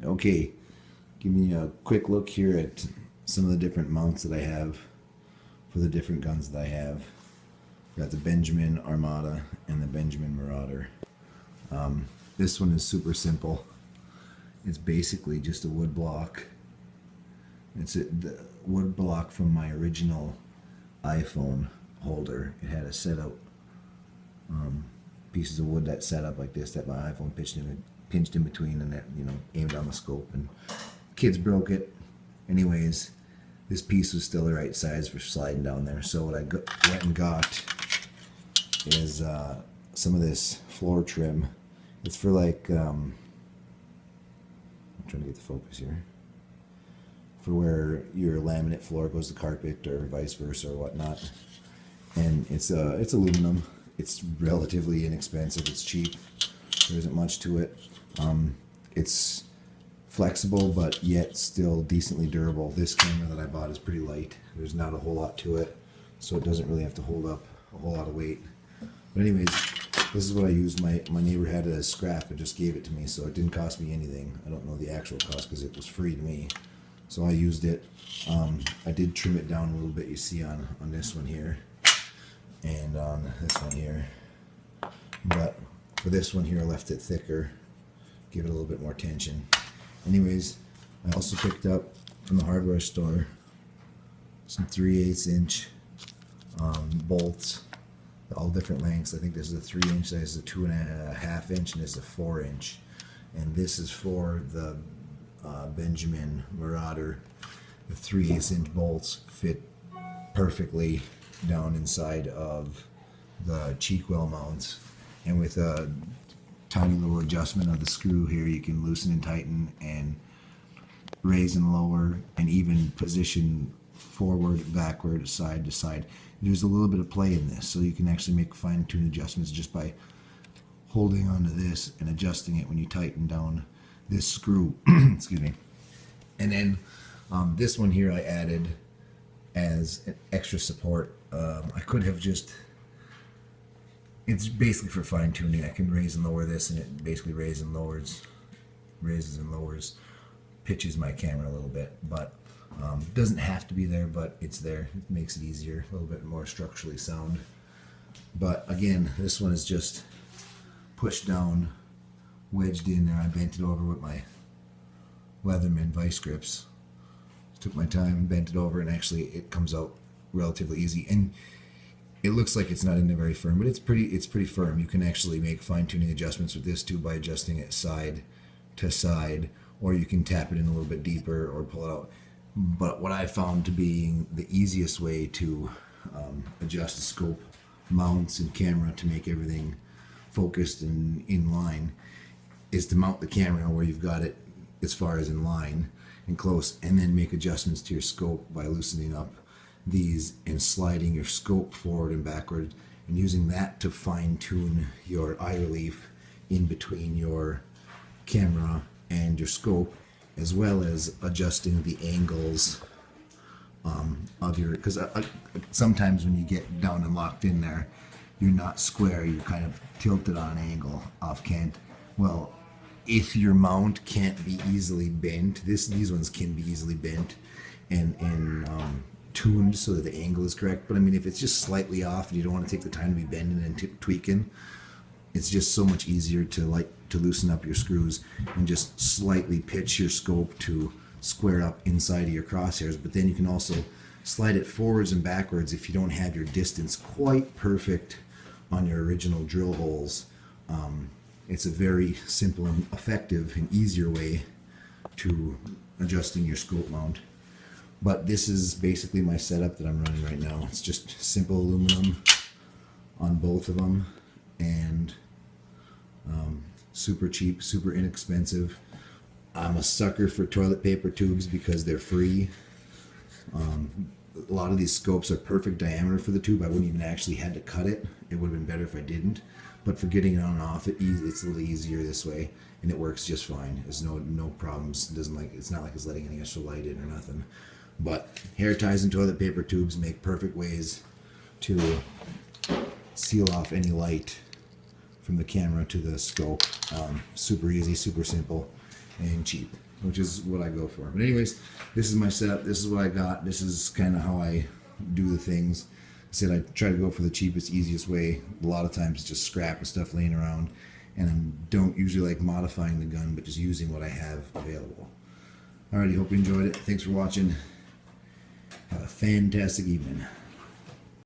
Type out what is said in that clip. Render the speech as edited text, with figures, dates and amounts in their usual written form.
Okay, giving you a quick look here at some of the different mounts that I have for the different guns that I have. Got the Benjamin Armada and the Benjamin Marauder. This one is super simple. It's basically just a wood block. It's the wood block from my original iPhone holder. It had a set out pieces of wood that sat up like this that my iPhone pinched in between, and that aimed on the scope, and kids broke it. Anyways, this piece was still the right size for sliding down there. So what I went and got is some of this floor trim. It's for like I'm trying to get the focus here, for where your laminate floor goes to carpet or vice versa or whatnot. And it's aluminum. It's relatively inexpensive. It's cheap. There isn't much to it. It's flexible, but yet still decently durable. This camera that I bought is pretty light. There's not a whole lot to it, so it doesn't really have to hold up a whole lot of weight. But anyways, this is what I used. My neighbor had it as scrap and just gave it to me, so it didn't cost me anything. I don't know the actual cost because it was free to me. So I used it. I did trim it down a little bit, you see on this one here and on this one here. But for this one here, I left it thicker, give it a little bit more tension. Anyways, I also picked up from the hardware store some 3/8 inch bolts, all different lengths. I think this is a 3 inch, this is a 2.5 inch, and this is a 4 inch. And this is for the Benjamin Marauder. The 3/8 inch bolts fit perfectly down inside of the cheek well mounts, and with a tiny little adjustment of the screw here, you can loosen and tighten and raise and lower and even position forward, backward, side to side. There's a little bit of play in this, so you can actually make fine-tune adjustments just by holding onto this and adjusting it when you tighten down this screw. Excuse me. And then this one here I added as an extra support. I could have just, it's basically for fine tuning. I can raise and lower this, and it basically raises and lowers, pitches my camera a little bit. But it doesn't have to be there, but it's there. It makes it easier, a little bit more structurally sound. But again, this one is just pushed down, wedged in there. I bent it over with my Leatherman vice grips. Took my time, bent it over, and actually it comes out relatively easy. And it looks like it's not in there very firm, but it's pretty firm. You can actually make fine-tuning adjustments with this too by adjusting it side to side, or you can tap it in a little bit deeper or pull it out. But what I found to be the easiest way to adjust the scope, mounts, and camera to make everything focused and in line is to mount the camera where you've got it as far as in line and close, and then make adjustments to your scope by loosening up these and sliding your scope forward and backward, and using that to fine-tune your eye relief in between your camera and your scope, as well as adjusting the angles of your, because sometimes when you get down and locked in there, you're not square, you're kind of tilted on an angle off cant. Well, if your mount can't be easily bent, these ones can be easily bent and tuned so that the angle is correct. But I mean, if it's just slightly off and you don't want to take the time to be bending and tweaking, it's just so much easier to loosen up your screws and just slightly pitch your scope to square up inside of your crosshairs. But then you can also slide it forwards and backwards if you don't have your distance quite perfect on your original drill holes. It's a very simple and effective and easier way to adjusting your scope mount. But this is basically my setup that I'm running right now. It's just simple aluminum on both of them, and super cheap, super inexpensive. I'm a sucker for toilet paper tubes because they're free. A lot of these scopes are perfect diameter for the tube. I wouldn't even actually had to cut it. It would have been better if I didn't. But for getting it on and off, it's a little easier this way, and it works just fine. There's no problems. It's not like it's letting any extra light in or nothing. But hair ties and toilet paper tubes make perfect ways to seal off any light from the camera to the scope. Super easy, super simple. and cheap, which is what I go for. But anyways, this is my setup. This is what I got. This is kind of how I do the things. I said I try to go for the cheapest, easiest way. A lot of times it's just scrap and stuff laying around, and I don't usually like modifying the gun, but just using what I have available. Alrighty, hope you enjoyed it. Thanks for watching. Have a fantastic evening.